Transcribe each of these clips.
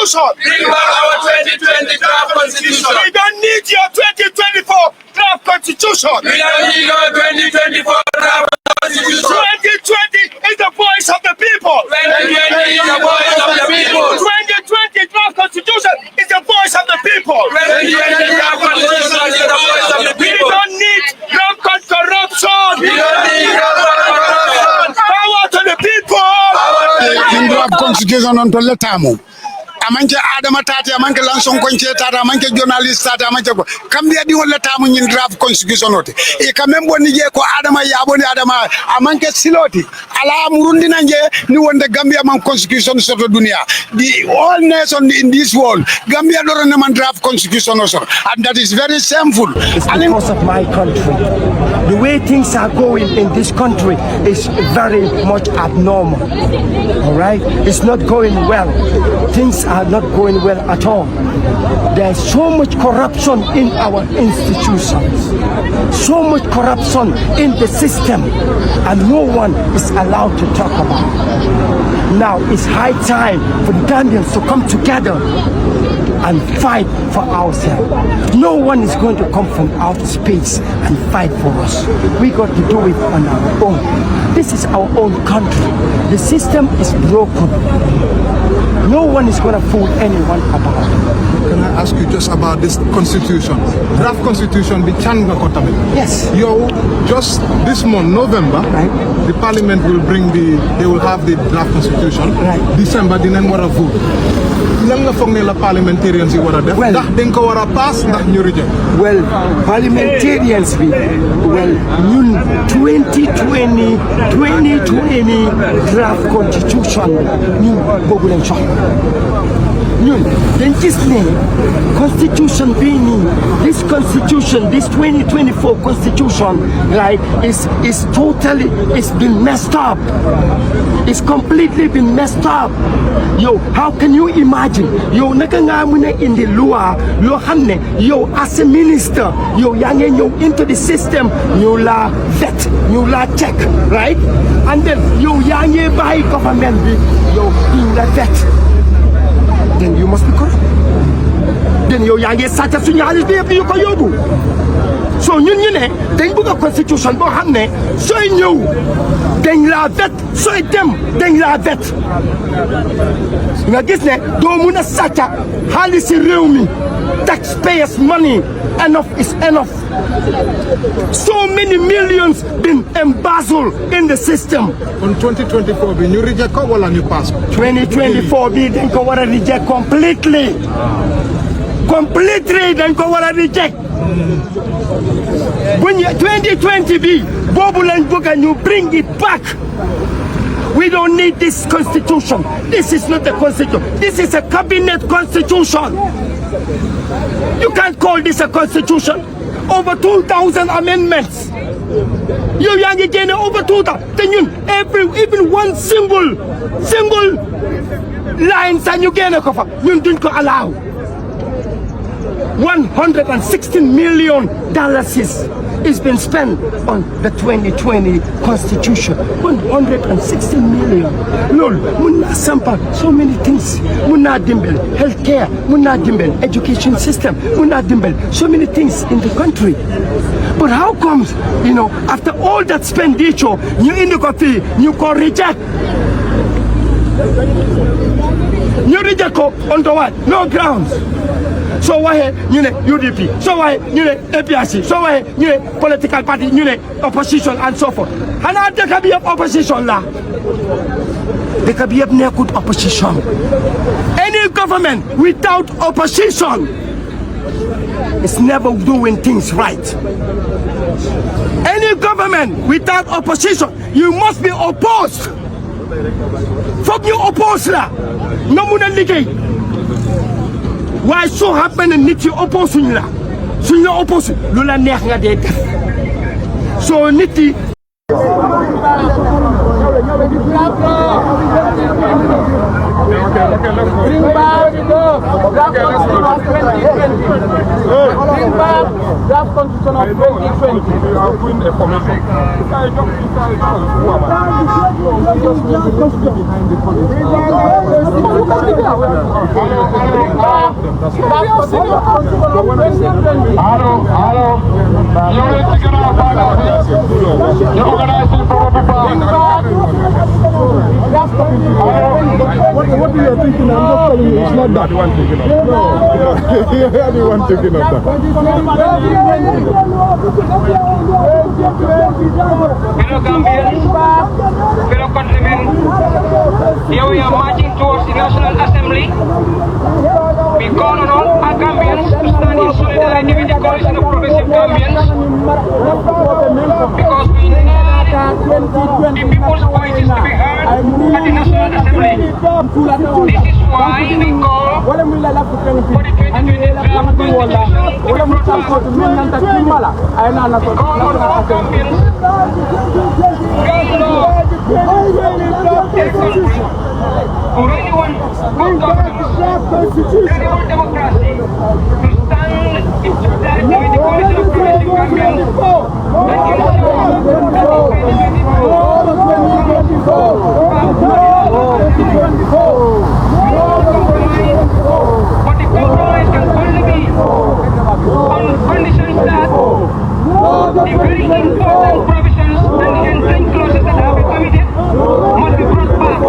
constitution. Bring back our 2020 draft constitution. We don't need your 2024 draft constitution. We don't need our 2024 draft constitution. 2020 is the voice of the people. 2020 is the voice of the people. 2020 draft constitution is the voice of the people. 2020 draft constitution is the voice of the We people. don't need rampant corruption. We don't need corruption. Power to the people. In draft constitution on to letamu. Amanke Adama Tati, Amanke Lanson Conche Tata, Amanke journalist Tata, Amanke Kambia di wala tamu in draft constitution ote. E kamembo nije ko Adama Yaboni Adama, Amanke Siloti, Ala Murundi Nanje, ni wonde Gambia man constitution soto dunia. The all nation in this world, Gambia don't man draft constitution also. And that is very shameful. It's because of my country. The way things are going in this country is very much abnormal. All right? It's not going well. Things are not going well at all. There's so much corruption in our institutions, so much corruption in the system, and no one is allowed to talk about it. Now it's high time for the Gambians to come together and fight for ourselves. No one is going to come from outer space and fight for us. We got to do it on our own. This is our own country. The system is broken. No one is going to fool anyone about it. Can I ask you just about this constitution? Draft constitution, the Changa Kotabe. Yes. Yo, just this month, November, right, the parliament will they will have the draft constitution. Right. December, the name wara vote. Langa fogné la parliamentarians yi wara def. Well, ndax dañ ko wara pass ndax ñu reject. Well, parliamentarians ñun 2020 draft constitution ñun bobu lañ soxla. ñun dañ gis ne constitution bii nii this constitution, this 2024 constitution, right, is totally, it's been messed up. It's completely been messed up. Yo, how can you imagine? Yo, naka nga muna in the law, lo hamne, yo, as a minister, yo, yange yo into the system, yo la vet, yo la check, right? And then yo yange by government, yo in the vet. Then you must be corrupt. Then you yange such a sunyalis be you ko yobu. So ñun ñu ne dañ bëgg constitution boo xam ne sooy ñëw dañ la vet, sooy dem dañ la vet. Nga gis ne doo mun a sàcca xaalisi réew mi, taxpayers money, enough is enough. So many millions been embezzled in the system. On 2024 bi ñu reject ko wala ñu pass ko. 2024 bi dañ ko war a reject completely. Completely dañ ko war a reject. When 2020 be bobu lañ bëgg ñu bring it back. We don't need this constitution. This is not a constitution. This is a cabinet constitution. You can't call this a constitution. Over 2,000 amendments. You yangi gene over 2,000. Then you even one single lines and you gene kofa. You don't allow. $116 million is been spent on the 2020 constitution. 160 million. Lol, muna sampa so many things. Muna dimbel healthcare, muna dimbel education system, muna dimbel so many things in the country. But how comes, you know, after all that expenditure, you in the coffee, you can reject. You reject on the what? No grounds. So why you know UDP? So why you know APRC? So why you know political party? You know opposition and so forth. And now there can be opposition lah. There can be no good opposition. Any government without opposition is never doing things right. Any government without opposition, you must be opposed. Fuck you oppose lah. No muna ligay. Why so happen and need to oppose la? So you oppose lula neex nga dee def. So nit yi Bring back draft constitution of 2020. Bring back draft constitution of 2020. What you are thinking, I'm just telling you, it's not that. The one thinking of that. No. The one thinking of that. Fellow Gambians, fellow countrymen, here we are marching towards the National Assembly. We call on all our Gambians to stand in solidarity with the coalition of progressive Gambians, because we need the people's voices to be heard at the National Assembly. This is why we call for the 2020 draft constitution to be brought back. We call on all Gambians who really want good governance, really want democracy, to stand in solidarity with the coalition of progressive Gambians and ensure but the compromise can only be on conditions that the very important provisions and the entering clauses that have been committed must be brought back.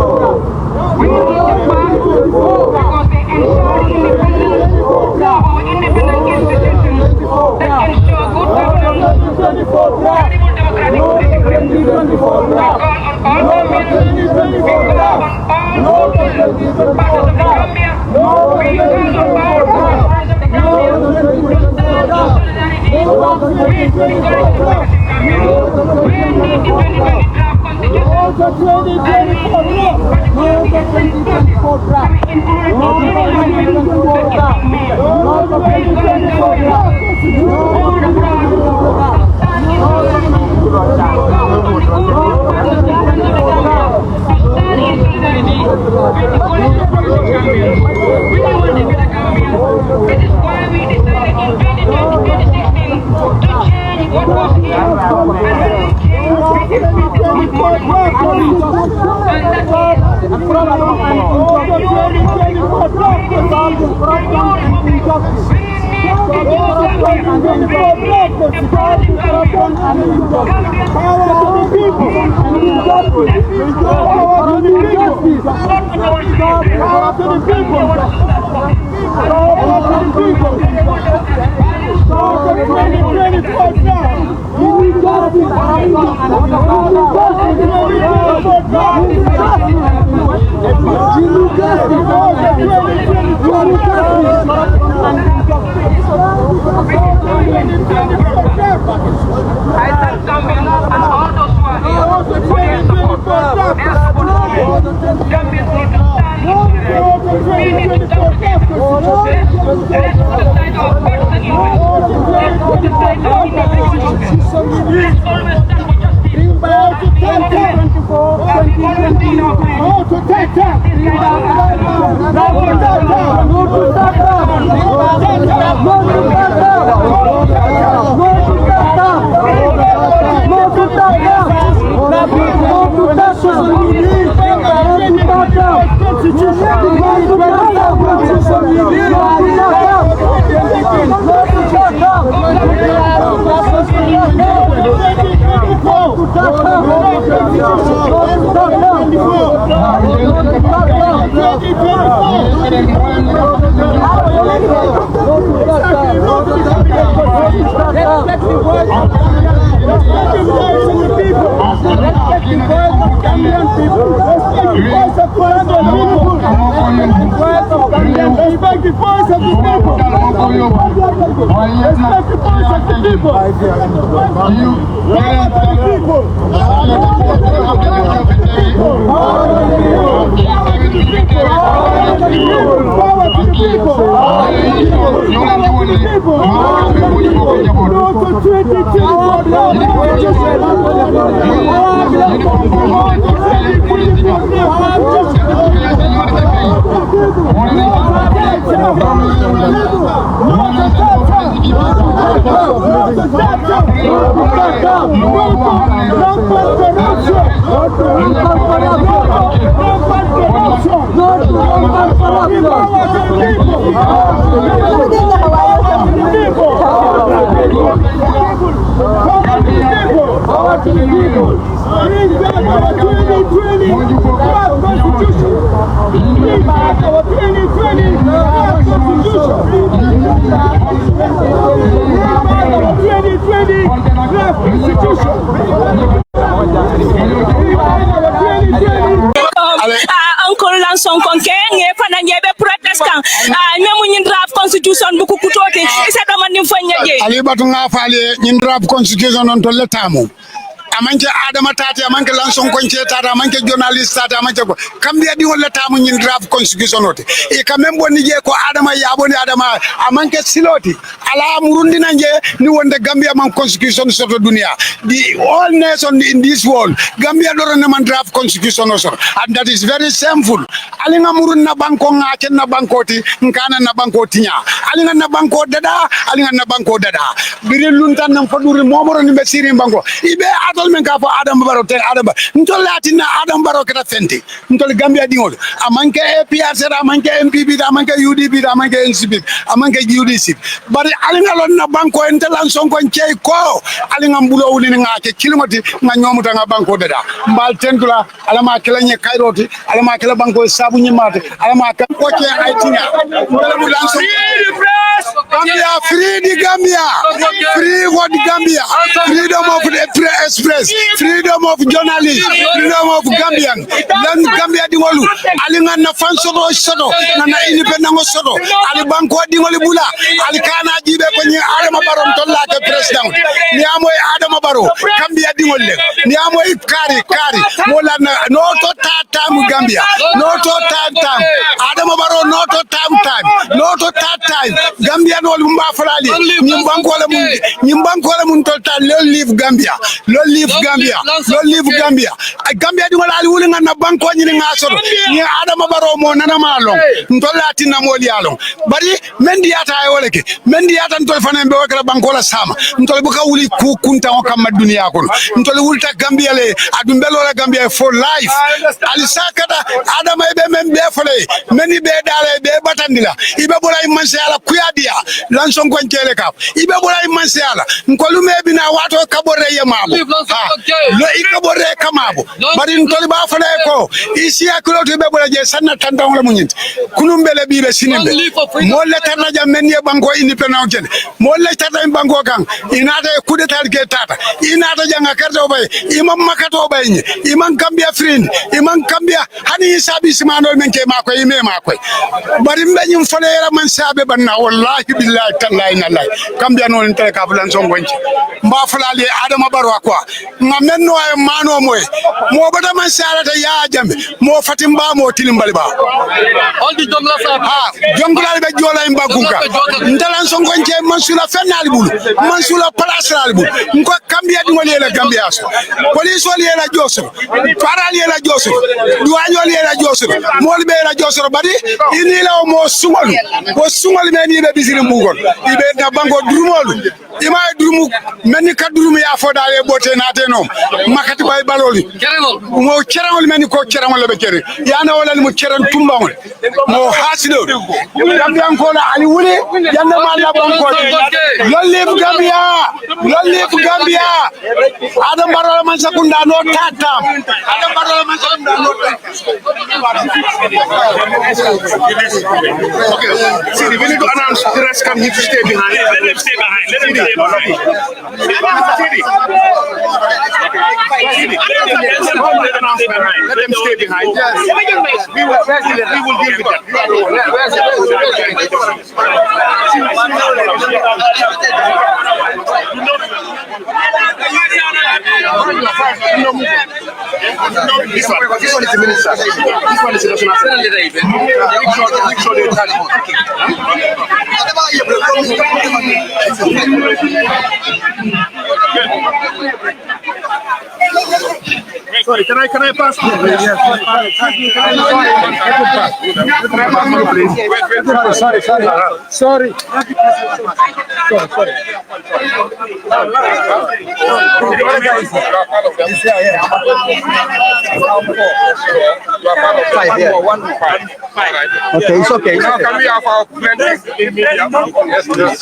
We need them back because they ensure independence of our independent institutions that ensure good governance, credible democratic political. We call on all Gambians, we call on all parts of the Gambia, we call on all parts of the Gambia to stand in solidarity with the coalition of progressive Gambians. We need the 2020 draft constitution and we need particularly the entering clauses coming in alignment that is being made. We call on Gambians all abroad to stand in solidarity. We call on the good parts of the Gambia to stand in solidarity with the coalition of progressive Gambians. We want to be the Gambia. This is why we decided in 2020-2016 to change what was here. And when we change, we expect much more than what we agreed. And that is a problem and a new republic. We need a new republic. We need a new Gambia. We need a progressive Gambia. Gambia power to the people. Power to the people. Not with our children. Power to the people. Power to the people. So the 2024 now. We need justice. I thank Gambians and all those who are here for their support. Their support is here. Gambians need to stand in solidarity. We need to stand together. Let's put aside our personal interests. Let's put aside our individual interests. Let's always stand for justice. Uncle Lanson Konke, Fana Yebe Protestant, Memunin draft constitution, Bukutoti, is a man in Fanya. Ali Batunga Fali, in draft constitution on Toletamu. Amanke Adama Tati, Amanke Lanson Konche Tata, Amanke journalist Tata, Amanke Kambia di wala tamu in draft constitution note. E kamembo nije ko Adama Yaboni Adama, Amanke Siloti, Ala Murundi Nanje, ni wonde Gambia man constitution soto dunia. The all nation in this world, Gambia don't man draft constitution also. And that is very shameful. Alinga murun na banko ngaken na bankoti, nkana na banko tinya. Alinga na banko dada, alinga na banko dada. Biri luntan na faduri momoro ni besiri banko. Ibe men ka fo Adam Barrow te Adam ntol latina Adam Barrow kata fenti ntol Gambia dingol amanke APRC amanke MPP amanke UDP amanke NCP amanke UDC bari alinga lon na banko entelan sonko cey ko alinga mbulo wuli nga ke kilomati nga nyomuta nga banko dada mbal tentula alama kelanye kairoti alama kela banko sabu nyimate alama ka ko ke aitinga bulan so Gambia free the Gambia free what Gambia freedom of the freedom of journalists, freedom of Gambian. Then Gambia di wolu. Alinga na fansodo sodo, na independent sodo. Ali banko di wolu bula. Ali kana jibe kwenye Adama Barrow mtola ke president. Ni amoy Adama Barrow. Gambia di wolu. Ni amoy kari. Mola na no to time Gambia. No to time. Adama Barrow no to time. No to time. Gambia no mba falali. Nyimbanko le mun tolta leave Gambia. Leave Gambia. Gambia di wala ali wuli ngana banko nyini ngasoro. Ni Adama Barrow mo nana malong. Ntolati na moli along. Bari mendi ata ay woleke. Mendi ata ntol fana mbe wakala banko la sama. Ntol buka wuli ku kunta wakama dunia kono. Ntol wulta Gambia le adumbelo la Gambia for life. Ali sakata Adama ibe membe fole. Meni be dale be batandila. Ibe bola imanse ala kuyadia. Lanson ko nkele kap. Ibe bola imanse ala. Nkolume bina wato kabore ye mabo. Lo ikabore kamabo bari ntoli ba fale ko isi akulo to be bola je sanna tanta wala munyinti kunumbele bibe sinimbe mo le tarna jam men ye banko independent ken mo le tarna banko kan inata coup d'état ke tata inata janga karto bay imam makato bay ni imam Gambia friend imam Gambia hani sabi simano men ke mako ime mako bari mbenyum fale era man sabe banna wallahi billahi tallahi nallah Gambia non tere ka fulan son gonci mba fulali Adama Barrow kwa ngamen no ay mano moy mo bata man salata ya jambe mo fatimba mo tilimbali ba all the jongla sa ha jongla be jola imba kunka ndalan son gonce mansula fenal bulu mansula place al bulu nko Gambia di wali la Gambia so police wali la joso parali la joso duanyo wali la joso mol be la joso bari ini la mo sumol me ni be bisiri mbugol ibe na bango drumolu ima drumu meni kadrumu ya fodale bote na tenom makati bay baloli mo cerangol meni ko cerangol be kere yana wala mo ceran tumbawol mo hasido Gambian ko la ali wuli yanda malla banko lolle Gambia Adam Barrow man sakunda no tata Adam Barrow man sakunda no Okay. See, we need to announce the rest come here to stay behind. Let them stay behind. Let them stay behind. Let them stay behind. We will deal with that. This one is the minister. This one is the national secretary. Make sure they tell you. Sorry, can I pass? Yes. Sorry. Okay, it's okay. Now can we have our yes,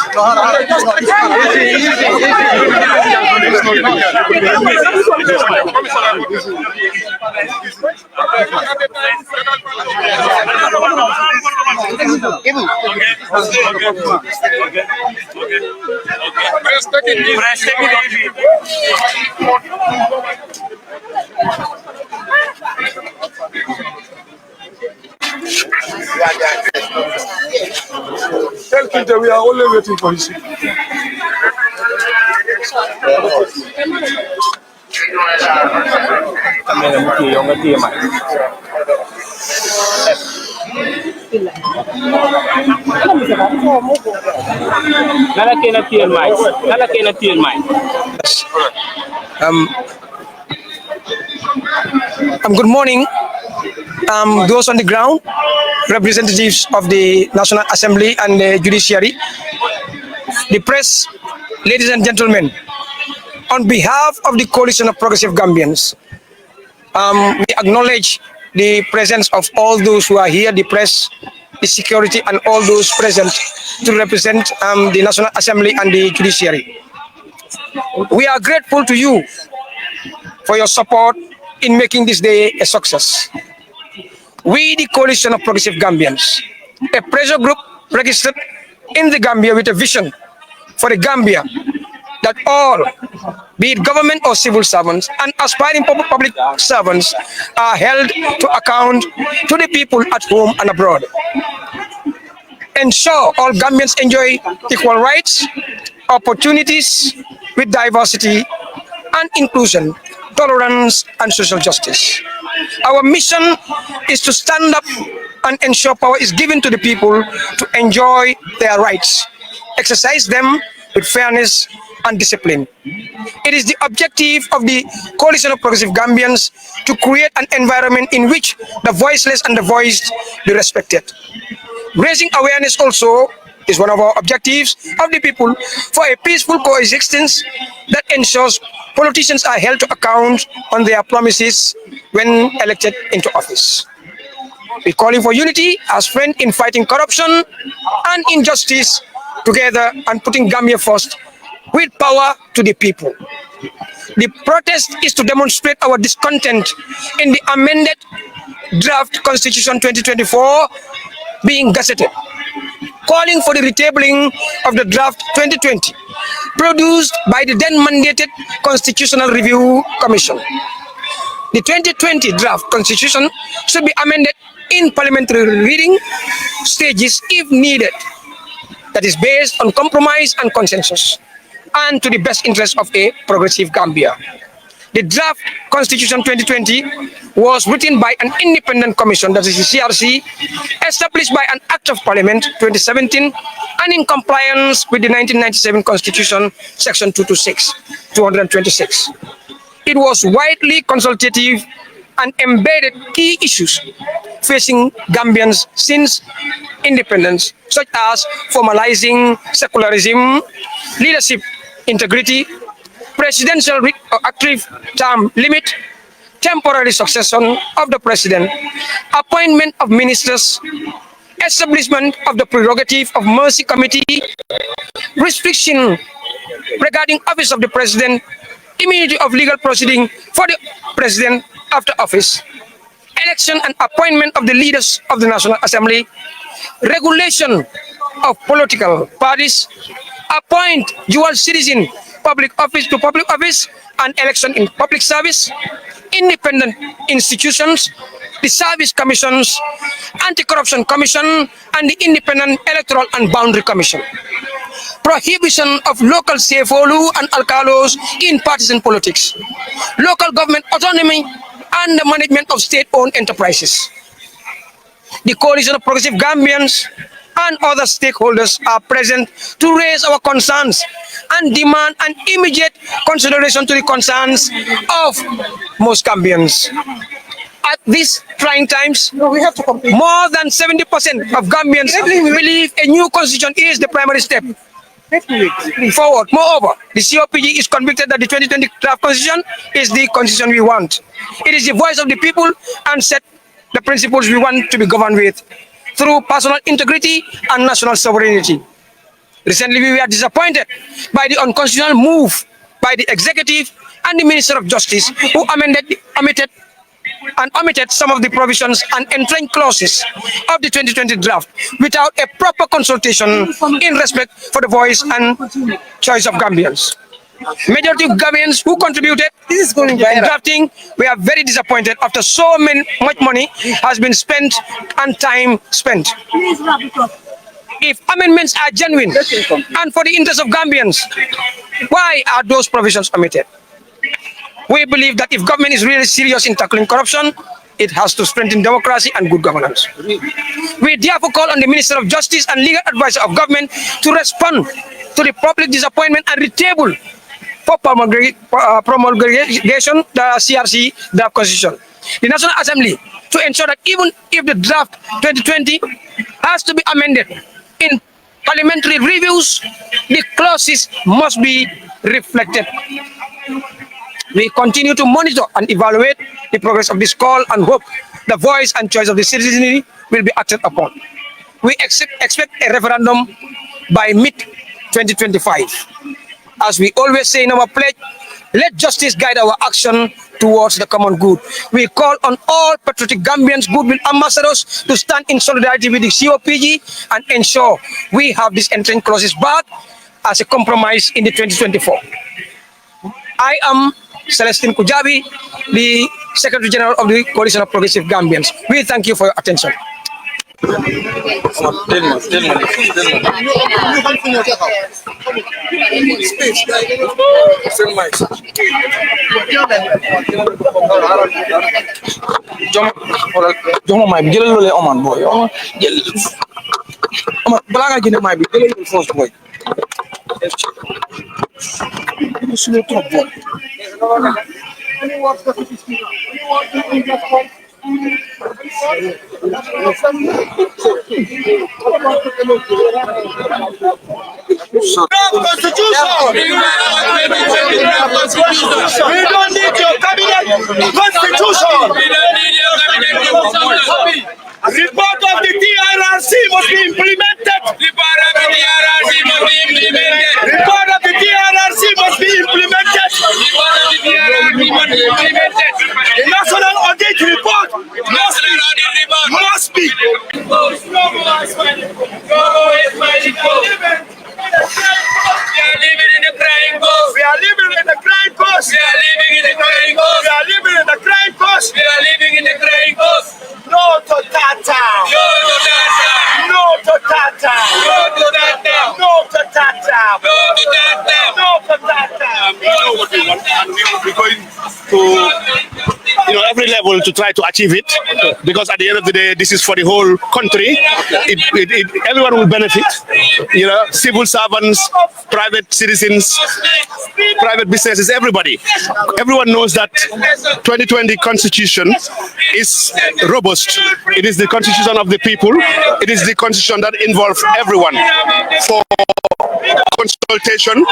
Tell Kinta we are only waiting for his. Good morning, those on the ground, representatives of the National Assembly and the Judiciary, the press, ladies and gentlemen. On behalf of the Coalition of Progressive Gambians, we acknowledge the presence of all those who are here, the press, the security, and all those present to represent the National Assembly and the Judiciary. We are grateful to you for your support in making this day a success. We, the Coalition of Progressive Gambians, a pressure group registered in the Gambia with a vision for the Gambia that all, be it government or civil servants and aspiring public servants, are held to account to the people at home and abroad. Ensure all Gambians enjoy equal rights, opportunities with diversity and inclusion, tolerance and social justice. Our mission is to stand up and ensure power is given to the people to enjoy their rights, exercise them with fairness and discipline. It is the objective of the Coalition of Progressive Gambians to create an environment in which the voiceless and the voiced be respected. Raising awareness also is one of our objectives of the people for a peaceful coexistence that ensures politicians are held to account on their promises when elected into office. We're calling for unity as friends in fighting corruption and injustice together and putting Gambia first with power to the people. The protest is to demonstrate our discontent in the amended draft Constitution 2024 being gazetted, calling for the retabling of the draft 2020 produced by the then mandated Constitutional Review Commission. The 2020 draft Constitution should be amended in parliamentary reading stages if needed. That is based on compromise and consensus and to the best interest of a progressive Gambia. The draft Constitution 2020 was written by an independent commission, that is the CRC, established by an Act of Parliament 2017 and in compliance with the 1997 Constitution, Section 226. It was widely consultative and embedded key issues facing Gambians since independence, such as formalizing secularism, leadership integrity, presidential active term limit, temporary succession of the president, appointment of ministers, establishment of the prerogative of mercy committee, restriction regarding office of the president, immunity of legal proceeding for the president after office, election and appointment of the leaders of the National Assembly, regulation of political parties, appoint dual citizen public office to public office and election in public service, independent institutions, the service commissions, anti-corruption commission, and the independent electoral and boundary commission. Prohibition of local CFOLU and alcalos in partisan politics, local government autonomy, and the management of state-owned enterprises. The Coalition of Progressive Gambians and other stakeholders are present to raise our concerns and demand an immediate consideration to the concerns of most Gambians. At these trying times, more than 70% of Gambians believe a new constitution is the primary step forward. Moreover, the COPG is convicted that the 2020 draft constitution is the constitution we want. It is the voice of the people and set the principles we want to be governed with through personal integrity and national sovereignty. Recently, we were disappointed by the unconstitutional move by the executive and the Minister of Justice, who omitted some of the provisions and entrenched clauses of the 2020 draft without a proper consultation in respect for the voice and choice of Gambians. Majority of Gambians who contributed in drafting, we are very disappointed after so much money has been spent and time spent. If amendments are genuine and for the interest of Gambians, why are those provisions omitted? We believe that if government is really serious in tackling corruption, it has to strengthen democracy and good governance. We therefore call on the Minister of Justice and legal advisor of government to respond to the public disappointment and retable for promulgation the CRC draft constitution. The National Assembly to ensure that even if the draft 2020 has to be amended in parliamentary reviews, the clauses must be reflected. We continue to monitor and evaluate the progress of this call and hope the voice and choice of the citizenry will be acted upon. We expect a referendum by mid-2025. As we always say in our pledge, let justice guide our action towards the common good. We call on all patriotic Gambians, goodwill ambassadors to stand in solidarity with the COPG and ensure we have these entrenched clauses back as a compromise in the 2024. I am Celestine Kujabi, the Secretary General of the Coalition of Progressive Gambians. We thank you for your attention. We don't need your cabinet constitution. Report of the TRRC must be implemented. Report of the TRRC must be implemented. The national audit report must be. We are living in the crying ghost. We are living in the crying ghost. We are living in the crying ghost. We are living in the crying ghost. We are living in the crying ghost. No to Tata. No to Tata. No to Tata. No to Tata. No to Tata. No to Tata. No to Tata. We know what we want, and we will be going to every level to try to achieve it, because at the end of the day, this is for the whole country. Everyone will benefit. Civil servants, private citizens, private businesses, everybody. Everyone knows that 2020 constitution is robust. It is the constitution of the people. It is the constitution that involves everyone for consultation,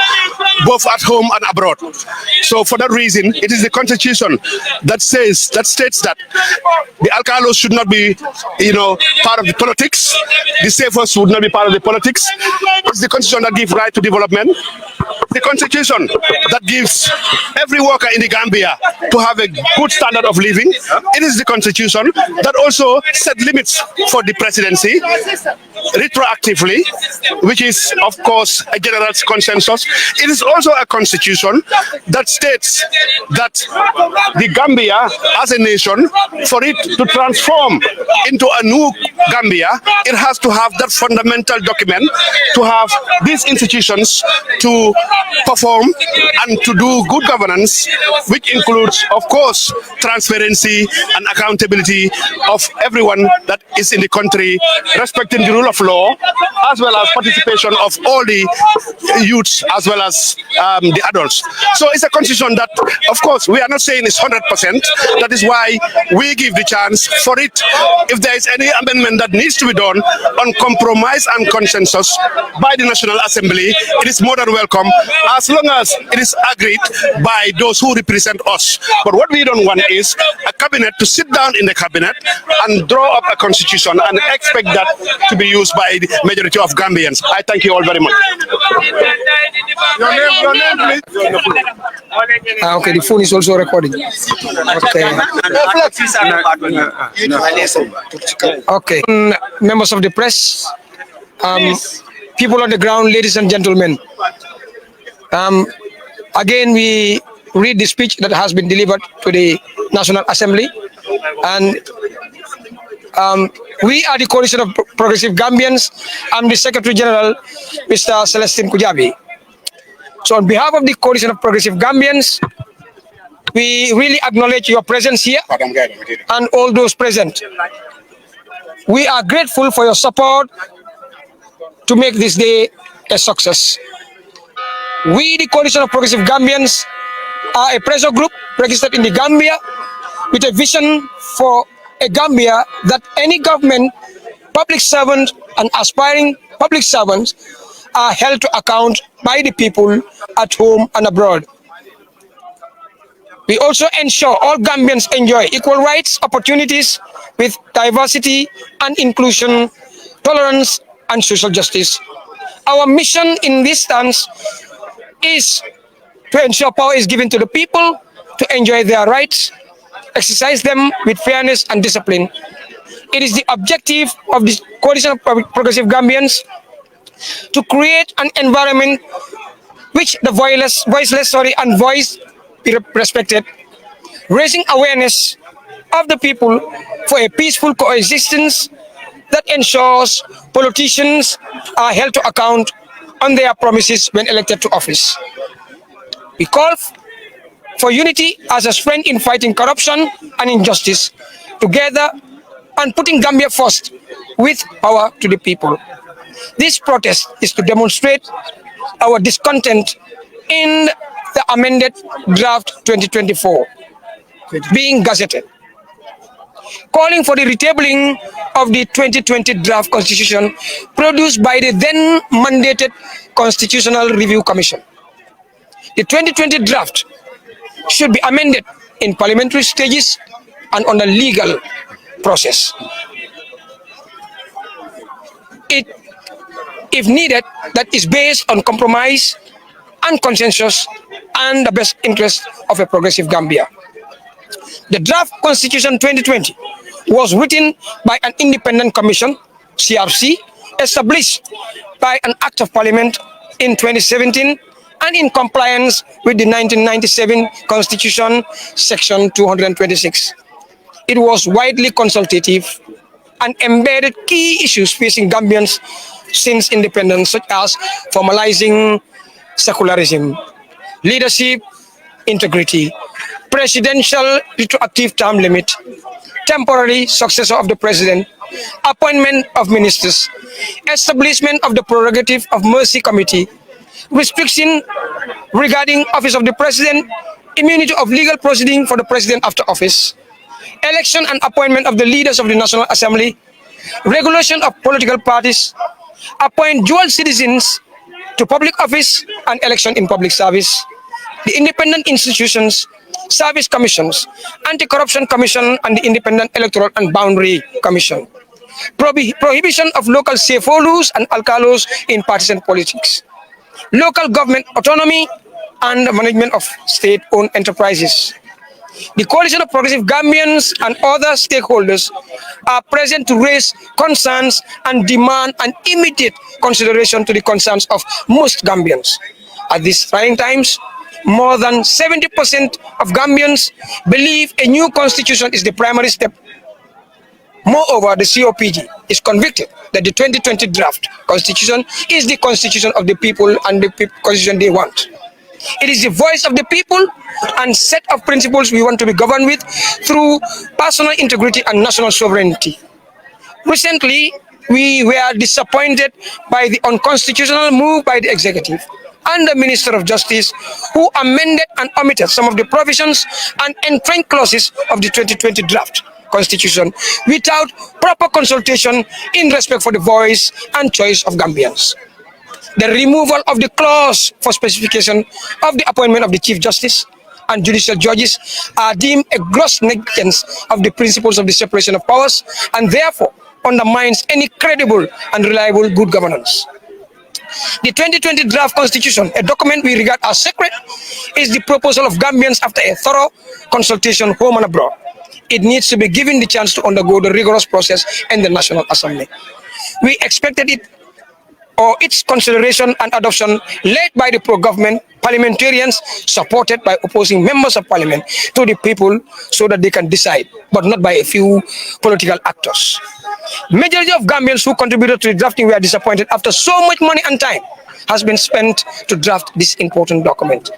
both at home and abroad. So for that reason, it is the constitution that states that the alcalos should not be, part of the politics. The safers would not be part of the politics. It's the constitution that gives right to development. The constitution that gives every worker in the Gambia to have a good standard of living. It is the constitution that also set limits for the presidency retroactively, which is, of course, a general consensus. It is also a constitution that states that the Gambia as a nation, for it to transform into a new Gambia, it has to have that fundamental document to have these institutions to perform and to do good governance, which includes, of course, transparency and accountability of everyone that is in the country, respecting the rule of law, as well as participation of all the youths as well as the adults. So it's a constitution that, of course, we are not saying it's 100%. That is why we give the chance for it. If there is any amendment that needs to be done on compromise and consensus by the National Assembly, it is more than welcome, as long as it is agreed by those who represent us. But what we don't want is a cabinet to sit down in the cabinet and draw up a constitution and expect that to be used by the majority of Gambians. I thank you all very much. Your name, please. Okay, the phone is also recording. Okay. Members of the press, people on the ground, ladies and gentlemen. Again, we read the speech that has been delivered to the National Assembly, and we are the Coalition of Progressive Gambians. I'm the Secretary General, Mr. Celestine Kujabi. So on behalf of the Coalition of Progressive Gambians, we really acknowledge your presence here and all those present. We are grateful for your support to make this day a success. We, the Coalition of Progressive Gambians, are a pressure group registered in the Gambia with a vision for a Gambia that any government, public servant, and aspiring public servants are held to account by the people at home and abroad. We also ensure all Gambians enjoy equal rights, opportunities with diversity and inclusion, tolerance, and social justice. Our mission in this stance is to ensure power is given to the people to enjoy their rights, exercise them with fairness and discipline. It is the objective of the Coalition of Progressive Gambians to create an environment which the voiceless and voice be respected, raising awareness of the people for a peaceful coexistence that ensures politicians are held to account on their promises when elected to office. We call for unity as a strength in fighting corruption and injustice together and putting Gambia first with power to the people. This protest is to demonstrate our discontent in the amended draft 2024 being gazetted, calling for the retabling of the 2020 draft constitution produced by the then mandated Constitutional Review Commission. The 2020 draft should be amended in parliamentary stages and on a legal process. If needed, that is based on compromise and consensus and the best interest of a progressive Gambia. The draft Constitution 2020 was written by an independent commission, CRC, established by an Act of Parliament in 2017 and in compliance with the 1997 Constitution, Section 226. It was widely consultative and embedded key issues facing Gambians since independence, such as formalizing secularism, leadership integrity, presidential retroactive term limit, temporary successor of the president, appointment of ministers, establishment of the prerogative of mercy committee, restriction regarding office of the president, immunity of legal proceeding for the president after office, election and appointment of the leaders of the National Assembly, regulation of political parties, appoint dual citizens to public office and election in public service, the independent institutions, service commissions, anti-corruption commission, and the independent electoral and boundary commission. Prohibition of local CFOs and alcalos in partisan politics, local government autonomy, and the management of state-owned enterprises. The Coalition of Progressive Gambians and other stakeholders are present to raise concerns and demand an immediate consideration to the concerns of most Gambians. At these trying times, more than 70% of Gambians believe a new constitution is the primary step. Moreover, the COPG is convicted that the 2020 draft constitution is the constitution of the people and the constitution they want. It is the voice of the people and set of principles we want to be governed with through personal integrity and national sovereignty. Recently, we were disappointed by the unconstitutional move by the executive and the Minister of Justice, who amended and omitted some of the provisions and entrenched clauses of the 2020 draft constitution without proper consultation in respect for the voice and choice of Gambians. The removal of the clause for specification of the appointment of the Chief Justice and judicial judges are deemed a gross negligence of the principles of the separation of powers and therefore undermines any credible and reliable good governance. The 2020 draft constitution, a document we regard as sacred, is the proposal of Gambians after a thorough consultation home and abroad. It needs to be given the chance to undergo the rigorous process in the National Assembly. We expected it or its consideration and adoption led by the pro-government parliamentarians supported by opposing members of parliament to the people so that they can decide, but not by a few political actors. Majority of Gambians who contributed to the drafting were disappointed after so much money and time has been spent to draft this important document.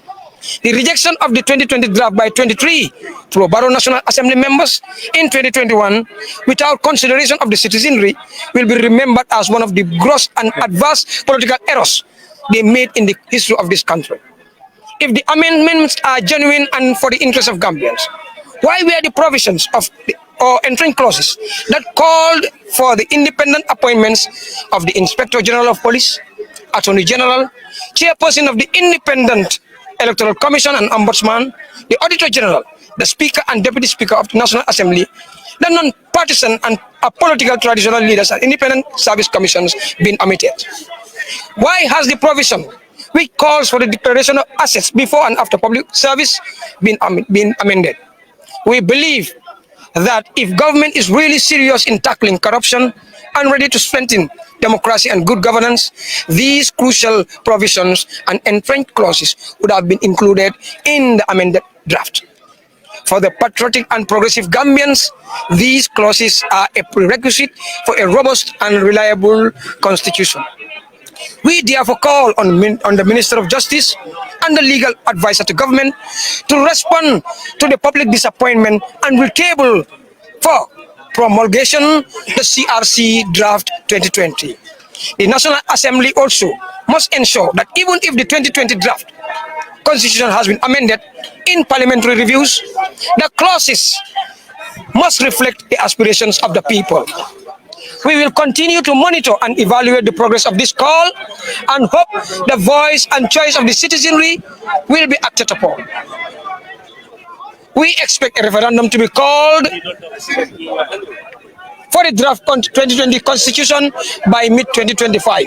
The rejection of the 2020 draft by 23 pro-Barrow National Assembly members in 2021 without consideration of the citizenry will be remembered as one of the gross and adverse political errors they made in the history of this country. If the amendments are genuine and for the interest of Gambians, why were the provisions of or entering clauses that called for the independent appointments of the Inspector General of Police, Attorney General, Chairperson of the Independent Electoral Commission and Ombudsman, the Auditor General, the Speaker and Deputy Speaker of the National Assembly, the non-partisan and political traditional leaders and independent service commissions been omitted? Why has the provision which calls for the declaration of assets before and after public service been amended? We believe that if government is really serious in tackling corruption and ready to strengthen democracy and good governance, these crucial provisions and entrenched clauses would have been included in the amended draft. For the patriotic and progressive Gambians, these clauses are a prerequisite for a robust and reliable constitution. We therefore call on the Minister of Justice and the legal advisor to government to respond to the public disappointment and will table for promulgation the CRC draft 2020. The National Assembly also must ensure that even if the 2020 draft constitution has been amended in parliamentary reviews, the clauses must reflect the aspirations of the people. We will continue to monitor and evaluate the progress of this call and hope the voice and choice of the citizenry will be acted upon. We expect a referendum to be called for the draft 2020 constitution by mid-2025.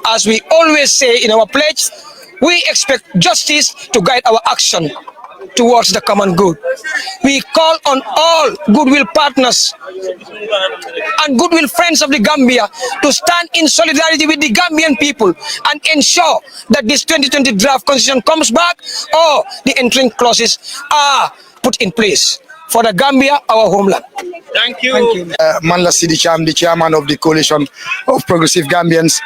As we always say in our pledge, we expect justice to guide our action towards the common good. We call on all goodwill partners and goodwill friends of the Gambia to stand in solidarity with the Gambian people and ensure that this 2020 draft constitution comes back or the entering clauses are put in place for the Gambia, our homeland. Thank you. Man Sidi Cham, the chairman of the Coalition of Progressive Gambians.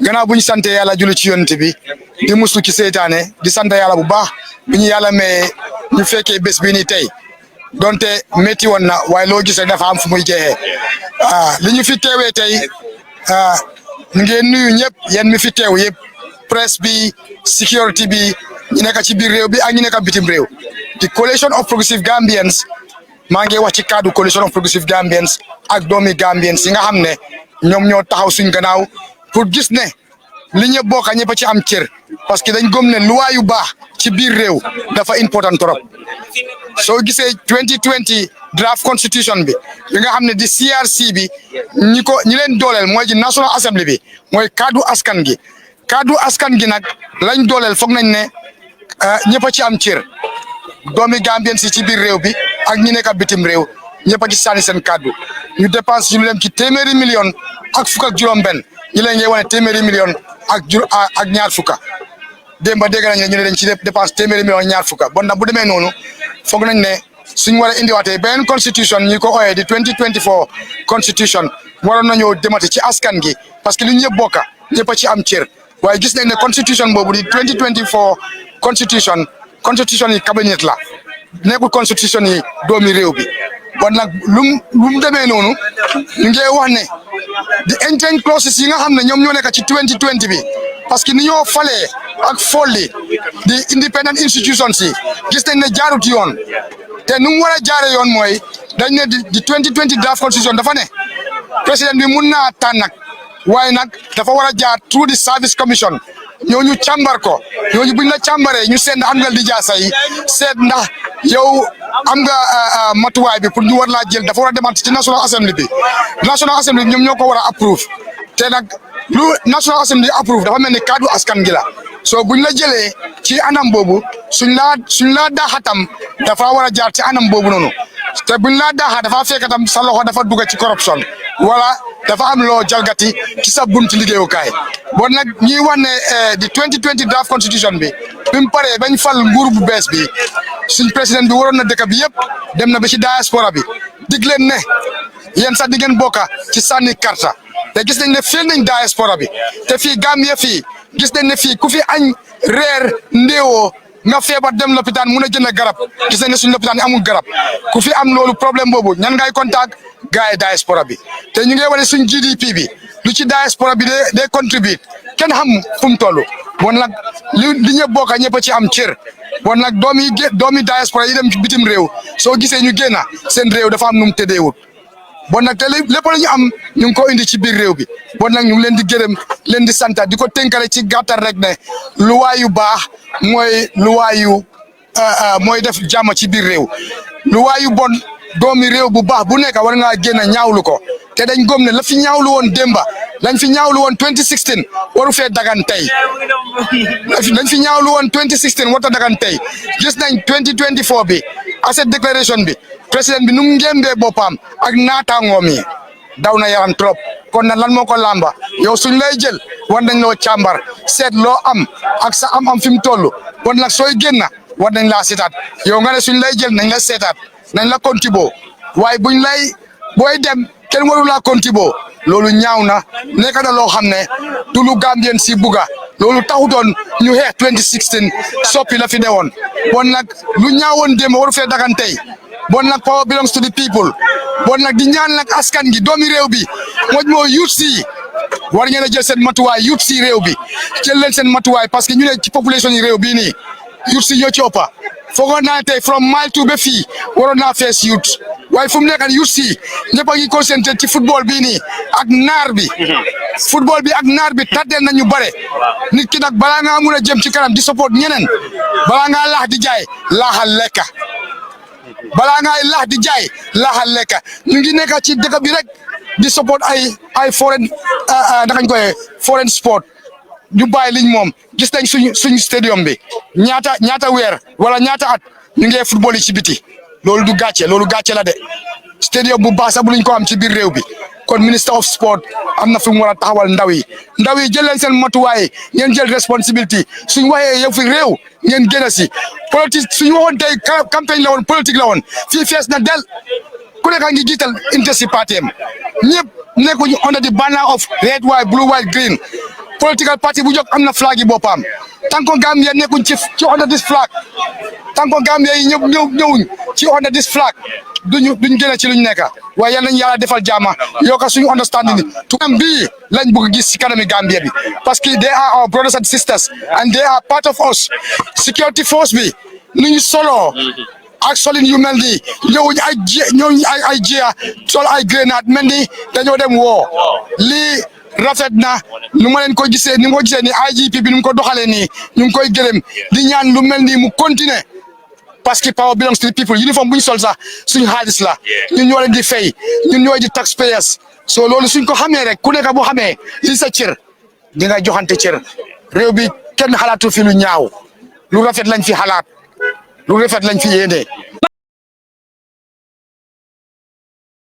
Gannaaw buñ sante yàlla julli ci yonent bi di muslu ci seytaane di sant yàlla bu baax bi ñu yàlla may ñu fekkee bés bi ni tey donte métti woon na waaye loo gis rek dafa am fu muy jeexee li ñu fi teewee tey ngeen nuyu ñëpp yéen mi fi teew yëpp presse bi security bi ñu nekk ci biir réew bi ak ñu nekk bitim réew di Coalition of Progressive Gambians maa ngi wax ci cadre Coalition of Progressive Gambians ak doomi Gambians yi nga xam ne ñoom ñoo taxaw suñ gannaaw pour gis ne li ñu bokk ñëpp ci am cër parce que dañ gëm ne loi yu baax ci biir réew dafa important trop soo gisee 2020 draft constitution bi nga xam ne di CRC bi ñi leen dooleel mooy ci National Assembly bi mooy kaddu askan gi nag lañ dooleel foog nañ ne ñëpp ci am cër doomi Gambien si ci biir réew bi ak ñi nekk bitim réew ñëpp a ci sànni seen kaddu ñu dépense ñu leen ci téeméeri million ak fukk ak juróom-benn ñi leen ngay wane téeméeri million ak ñaar fukka démb dégg nañ ne ñu ne dañ ci dépense téeméeri million ak ñaar fukka bon nag bu demee noonu foog nañ ne suñ war a indiwaatee beneen constitution ñi ko ooyee di 2024 constitution waroon nañoo demati ci askan gi parce que li ñëpp bokka ñëpp a ci am cër waaye gis nañ ne constitution boobu di 2024 constitution yi cabinet la nekkul constitution yi doomi réew bi bon nag lu demee noonu ñu ngi wax ne di entering clauses yi nga xam ne ñoom ñoo nekk ci 2020 bi parce que ni ñoo falee ak folli di independent institutions yi gis nañ ne jaarut yoon te nu mu war a jaare yoon mooy dañ ne di 2020 draft constitution dafa ne président bi mun naa tànn nag waaye nag dafa war a jaar through the service commission ñooñu càmbar ko ñooñu buñ la càmbaree ñu seet ndax am nga lijaasa yi seet ndax yow am nga matuwaay bi pour ñu war laa jël dafa war a demaat ci national assembly bi ñoom ñoo ko war a approve te nag lu national assembly approve dafa mel ni kaddu askan gi la so buñ la jëlee ci anam boobu suñ laa daaxatam dafa war a jaar ci anam boobu noonu te buñ laa daaxa dafa fekkatam sa loxo dafa dugg ci corruption wala dafa am loo jalgati ci sa bunti liggéeyukaay bon nag ñuy wax ne di 2020 draft constitution bi mu paree bañ fal nguur bu bees bi suñ président bi waroon na dëkk bi yëpp dem na ba ci diaspora bi dig leen ne yéen sax di ngeen bokka ci sànni karta te gis nañ ne fii nañ diaspora bi te fii Gambia fii gis nañ ne fii ku fi añ reer ndéewoo nga feebar dem lopitaan mun a jënd garab gis nañ ne suñ lopitaan yi amul garab ku fi am loolu problème boobu ñan ngay contact gars yi diaspora bi te ñu ngi wane suñ GDP bi lu ci diaspora bi day contribute kenn xam fu mu toll bon nag li ñëpp bokk ñëpp a ci am cër bon nag doomi diaspora yi dem bitim réew soo gisee ñu génn seen réew dafa am nu mu tëddeewut bon nag te lépp la ñu am ñu ngi ko indi ci biir réew bi bon nag ñu ngi leen di gërëm leen di sant di ko tënkale ci gàttal rek ne luwaa yu baax mooy luwaa yu mooy def jàmm ci biir réew luwaa yu bon doomi réew bu baax bu nekk war ngaa génn ñaawlu ko te dañ gëm ne la fi ñaawlu woon démba lañ fi ñaawlu woon 2016 waru fee dagan tey lañ fi ñaawlu woon 2016 warta dagan tey gis nañ 2024 bi asset declaration bi président bi nu mu ngémbee boppam ak naataangoom yi daw na yaram trop kon nag lan moo ko lamba yow suñ lay jël war nañ loo càmbar seet loo am ak sa am fi mu toll kon nag sooy génn war nañ laa seetaat yow nga ne suñ lay jël nañ la seetaat nañ la kontibo waaye buñ lay booy dem kenn waru laa kontibo loolu ñaaw na nekk na loo xam ne du lu Gambien si buga loolu taxutoon ñu xeex 2016 soppi la fi newoon bon nag lu ñaawoon démb waru fee dagan tey bon nag power belongs to the people bon nag di ñaan nag askan gi doomi réew bi moo youth si war ngeen a jël seen matuwaay youth si réew bi jël leen seen matuwaay parce que ñu ne ci population yi réew bii nii youth si ñoo ci ëppa foogoon naa tey from mile two ba fii waroon naa fees youth waaye fu mu nekk youth si ñëpp a ngi concentré ci football bii nii ak naar bi football bi ak naar bi tàddeel nañu bare nit ki nag balaa ngaa mun a jëm ci kanam di support ñeneen balaa ngaa laax di jaay laaxal lekka balaa ngay laax di jaay laaxal lekka ñu ngi nekk ci dëkk bi rek di support ay foreign nakañ koy foreign sport ñu bàyyi liñ moom gis nañ suñu stadium bi ñaata weer wala ñaata at ñu ngi football yi ci biti loolu du gàcce loolu gàcce la de stadium bu baax sax bu luñ ko am ci biir réew bi kon minister of sport am na fi mu war a taxawal ndaw yi jël leen seen matuwaay ngeen jël responsibility suñ waxee yow fi réew ngeen génn si politique suñu waxoon tey campagne la woon politique la woon fii fees na del ku nekk ngi jiital interest si parti am ñëpp nekkuñu under the banner of red white blue white green political party bu jóg am na flag yi boppam tant que Gambia nekkuñ ci under this flag tant que Gambia yi ñëwuñ ci under this flag duñ gën ci luñ nekk waaye yal nañu yàlla defal jaama yokka suñu understanding tuam bii lañ bëgg gis ci kanami Gambia bi parce que they are our brothers and sisters and they are part of us security force bi nuñ solo ak solin yu mel ni ñëwuñ ay jiya sol ay grenade mel ni dañoo dem woo lii rafet na nu ma leen ko gisee ni ma ko gisee ni IGP bi nu mu ko doxalee nii ñu ngi koy gërëm di ñaan lu mel nii mu continuer parce que power belongs to the people uniforme bu ñu sol sax suñu xaalis la ñun ñoo leen di fay ñun ñooy di taxpayers so loolu suñ ko xamee rek ku nekk boo xamee li sa cër di nga joxante cër réew bi kenn xalaatu fi lu ñaaw lu rafet lañ fi xalaat lu rafet lañ fi yéene